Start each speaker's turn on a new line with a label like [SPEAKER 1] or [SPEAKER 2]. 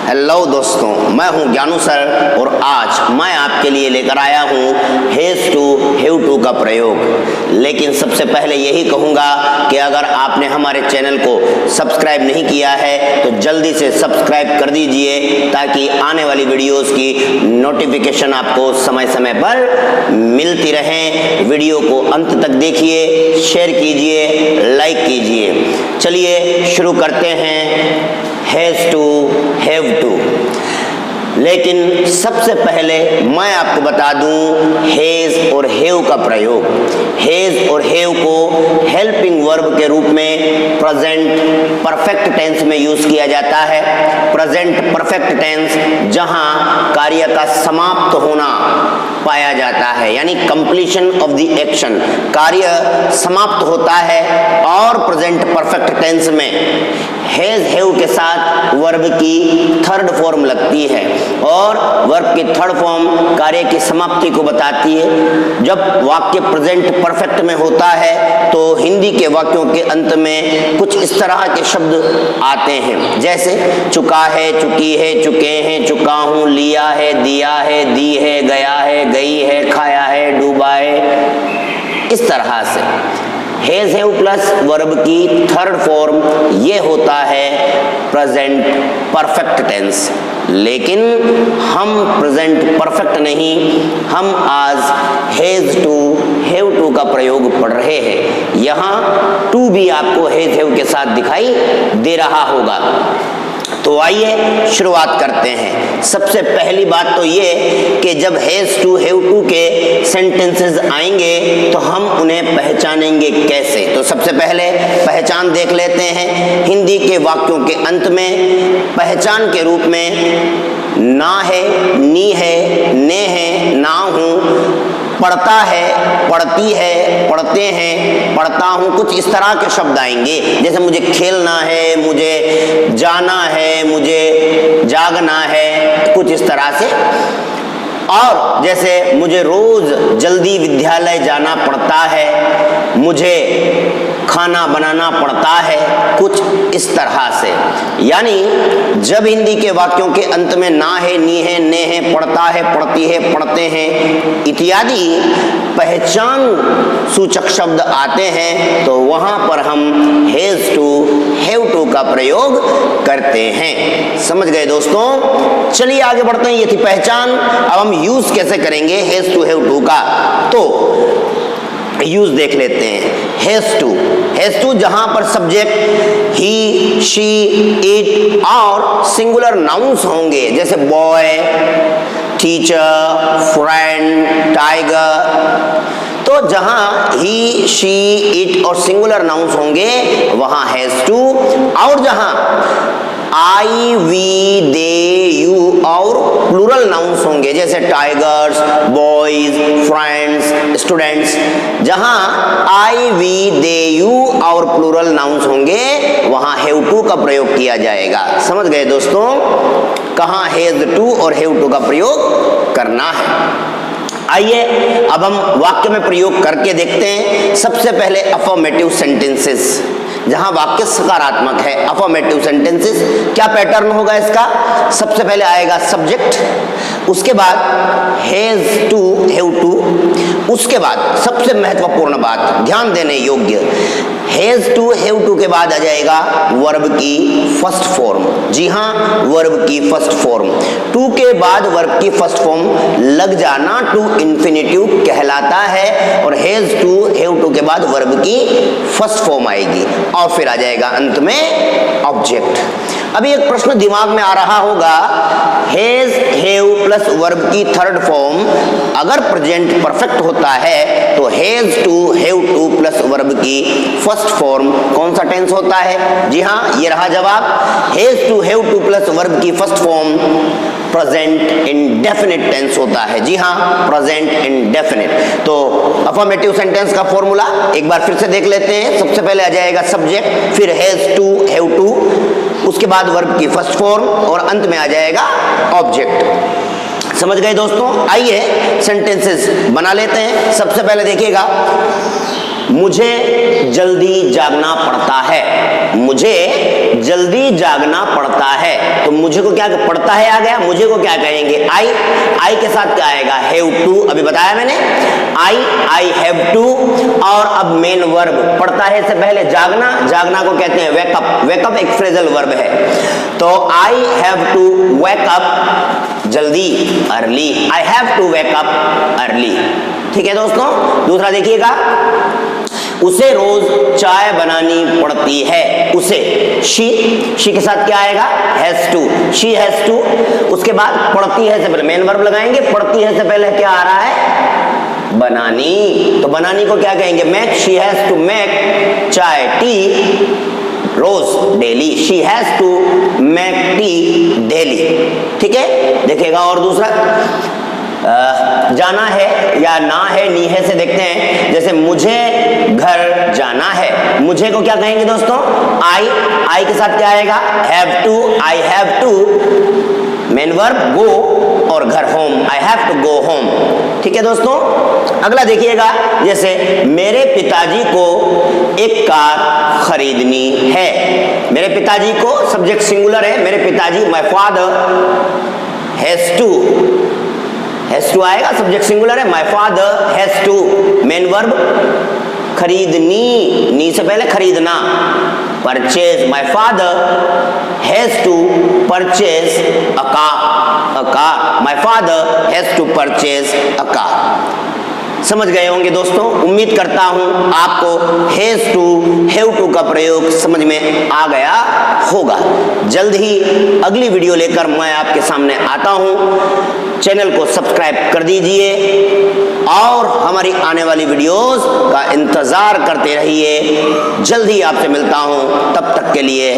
[SPEAKER 1] Hello दोस्तों, मैं हूं ज्ञानू सर और आज मैं आपके लिए लेकर आया हूं हैज़ टू हैव टू का प्रयोग। लेकिन सबसे पहले यही कहूंगा कि अगर आपने हमारे चैनल को सब्सक्राइब नहीं किया है तो जल्दी से सब्सक्राइब कर दीजिए ताकि आने वाली वीडियोस की नोटिफिकेशन आपको समय समय पर मिलती रहे। वीडियो को अंत तक देखिए, शेयर कीजिए, लाइक कीजिए। चलिए शुरू करते हैं हैज़ टू हैव टू। लेकिन सबसे पहले मैं आपको बता दूं हैज़ और हैव का प्रयोग। हैज़ और हैव को हेल्पिंग वर्ब के रूप में प्रेजेंट परफेक्ट टेंस में यूज किया जाता है। प्रेजेंट परफेक्ट टेंस जहां कार्य का समाप्त होना पाया जाता है, यानी कंप्लीशन ऑफ द एक्शन, कार्य समाप्त होता है। और प्रेजेंट परफेक्ट टेंस में हैज़ हैव के साथ वर्ब की थर्ड फॉर्म लगती है और वर्ब की थर्ड फॉर्म कार्य की समाप्ति को बताती है। जब वाक्य प्रेजेंट परफेक्ट में होता है तो हिंदी के वाक्यों के अंत में कुछ इस तरह के शब्द आते हैं, जैसे चुका है, चुकी है, चुके हैं, चुका हूं, लिया है, दिया है, दी है, गया है, गई है, खाया है, डूबा है। इस तरह से हैज़ हैव प्लस वर्ब की थर्ड फॉर्म ये होता है प्रेजेंट परफेक्ट टेंस। लेकिन हम प्रेजेंट परफेक्ट नहीं, हम आज हैज़ टू हैव टू का प्रयोग पढ़ रहे हैं। यहाँ टू भी आपको हैज़ हैव के साथ दिखाई दे रहा होगा। तो आइए शुरुआत करते हैं। सबसे पहली बात तो ये कि जब हैज़ टू हैव टू के सेंटेंसेस आएंगे तो हम उन्हें पहचानेंगे कैसे। तो सबसे पहले पहचान देख लेते हैं। हिंदी के वाक्यों के अंत में पहचान के रूप में ना है, नी है, ने है, ना हूं, पढ़ता है, पढ़ती है, पढ़ते हैं, पढ़ता हूं, कुछ इस तरह के शब्द आएंगे। जैसे मुझे खेलना है, मुझे जाना है, मुझे जागना है, कुछ इस तरह से। और जैसे मुझे रोज जल्दी विद्यालय जाना पड़ता है, मुझे खाना बनाना पड़ता है, कुछ इस तरह से। यानी जब हिंदी के वाक्यों के अंत में ना है, नी है, ने है, पढ़ता है, पढ़ती है, पढ़ते हैं इत्यादि पहचान सूचक शब्द आते हैं तो वहां पर हम हैज़ टू हैव टू का प्रयोग करते हैं। समझ गए दोस्तों? चलिए आगे बढ़ते हैं। ये थी पहचान। अब हम यूज कैसे करेंगे हैज़ टू हैव टू का, तो यूज देख लेते हैं। हैज़ टू जहां पर सब्जेक्ट ही, शी, इट और सिंगुलर नाउन्स होंगे, जैसे बॉय, टीचर, फ्रेंड, टाइगर। तो जहां ही, शी, इट और सिंगुलर नाउन्स होंगे वहां हैज़ टू। और जहां आई, वी, दे, यू और प्लूरल नाउन्स होंगे, जैसे टाइगर्स, बॉयज, फ्रेंड्स, स्टूडेंट्स, जहां आई, वी, दे, यू और प्लूरल नाउन्स होंगे वहां हैव टू का प्रयोग किया जाएगा। समझ गए दोस्तों? कहां हैज़ टू और हैव टू का प्रयोग करना है। आइए अब हम वाक्य में प्रयोग करके देखते हैं। सबसे पहले अफर्मेटिव सेंटेंसेस, जहां वाक्य सकारात्मक है। अफर्मेटिव सेंटेंसेस क्या पैटर्न होगा इसका? सबसे पहले आएगा सब्जेक्ट, उसके बाद हैज़ टू हैव टू, उसके बाद सबसे महत्वपूर्ण बात, ध्यान देने योग्य, हैज़ टू हैव टू के बाद आ जाएगा वर्ब की फर्स्ट फॉर्म। जी हाँ, वर्ब की फर्स्ट फॉर्म। टू के बाद वर्ब की फर्स्ट फॉर्म लग जाना टू इंफिनिटिव कहलाता है और हैज़ टू हैव टू के बाद वर्ब की फर्स्ट फॉर्म आएगी और फिर आ जाएगा अंत में ऑब्जेक्ट। अभी एक प्रश्न दिमाग में आ रहा होगा, हैज़ हैव प्लस वर्ब की थर्ड फॉर्म अगर प्रेजेंट परफेक्ट होता है तो has to have to plus verb की फर्स्ट फॉर्म कौन सा टेंस होता है? जी हाँ, ये रहा जवाब। Has to have to plus verb की first form present indefinite tense होता है। जी हाँ, प्रेजेंट इंडेफिनिट। तो अफर्मेटिव सेंटेंस का फॉर्मूला एक बार फिर से देख लेते हैं। सबसे पहले आ जाएगा सब्जेक्ट, फिर हैज़ टू हैव टू, उसके बाद वर्ब की फर्स्ट फॉर्म और अंत में आ जाएगा ऑब्जेक्ट। समझ गए दोस्तों? आइए सेंटेंसेस बना लेते हैं। सबसे पहले देखिएगा, मुझे जल्दी जागना पड़ता है। मुझे जल्दी जागना पड़ता है। तो मुझे को क्या पड़ता है आ गया, मुझे को क्या कहेंगे आई के साथ क्या आएगा हैव टू, अभी बताया मैंने आई हैव टू। और अब मेन वर्ब पड़ता है से पहले जागना को कहते हैं वेकअप एक फ्रेजल वर्ब है। तो I have to wake up जल्दी early, I have to wake up early. ठीक है दोस्तों, दूसरा देखिएगा, उसे रोज चाय बनानी पड़ती है। उसे शी के साथ क्या आएगा has to, she has to. उसके बाद पड़ती है से पहले मेन वर्ब लगाएंगे, पड़ती है से पहले क्या आ रहा है बनानी। तो बनानी को क्या कहेंगे make, she has to make चाय टी रोज daily, she has to make tea daily. ठीक है, देखिएगा और दूसरा जाना है या ना है नी है से देखते हैं। जैसे मुझे घर जाना है, मुझे को क्या कहेंगे दोस्तों आई के साथ क्या आएगा have to, I have to main verb go और घर home, I have to go home. ठीक है दोस्तों, अगला देखिएगा, जैसे मेरे पिताजी को एक कार खरीदनी है। मेरे पिताजी को सब्जेक्ट सिंगुलर है, मेरे पिताजी माय फादर हैज टू आएगा, सब्जेक्ट सिंगुलर है, my father has to main verb खरीदनी, नी से पहले खरीदना purchase, my father has to purchase a car, my father has to purchase a car. समझ गए होंगे दोस्तों, उम्मीद करता हूं आपको हैज टू हैव टू का प्रयोग समझ में आ गया होगा। जल्द ही अगली वीडियो लेकर मैं आपके सामने आता हूं। चैनल को सब्सक्राइब कर दीजिए और हमारी आने वाली वीडियोस का इंतजार करते रहिए। जल्द ही आपसे मिलता हूं, तब तक के लिए